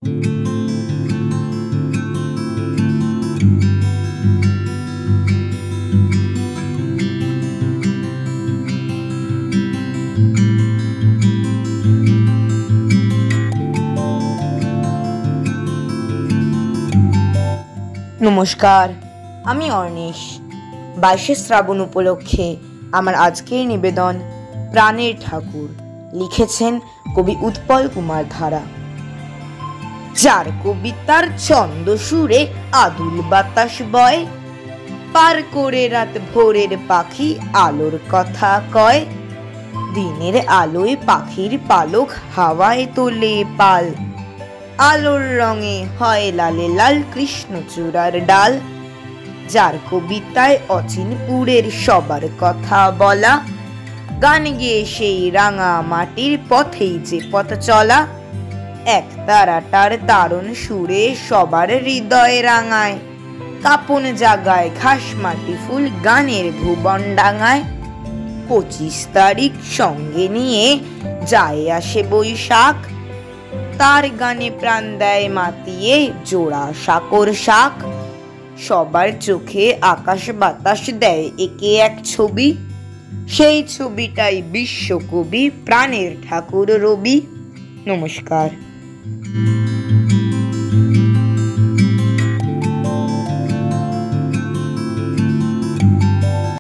নমস্কার, আমি অর্ণেশ। 22শে শ্রাবণ উপলক্ষে আমার আজকের নিবেদন প্রাণের ঠাকুর, লিখেছেন কবি উৎপল কুমার ধারা। যার কবিতার ছন্দ সুরে আদুল বাতাস বয়, পার করে রাত ভোরের পাখি আলোর কথা কয়। দিনের আলোয় পাখির পালক হাওয়ায় তোলে পাল, আলোর রঙে হয় লালে লাল কৃষ্ণচূড়ার ডাল। যার কবিতায় অচিনপুরের সবার কথা বলা, গান গেয়ে সেই রাঙা মাটির পথেই যে পথ চলা। এক তারাটার দারুণ সুরে সবার হৃদয় রাঙায়, কাপন জাগায় ঘাস মাটি ফুল গানের ভুবন ডাঙায়। 25 তারিখ সঙ্গে নিয়ে যায় আসে বৈশাখ, তার গানে প্রাণ দেয় মাতিয়ে জোড়া সাকর শাক। সবার চোখে আকাশ বাতাস দেয় একে এক ছবি, সেই ছবিটাই বিশ্বকবি প্রাণের ঠাকুর রবি। নমস্কার।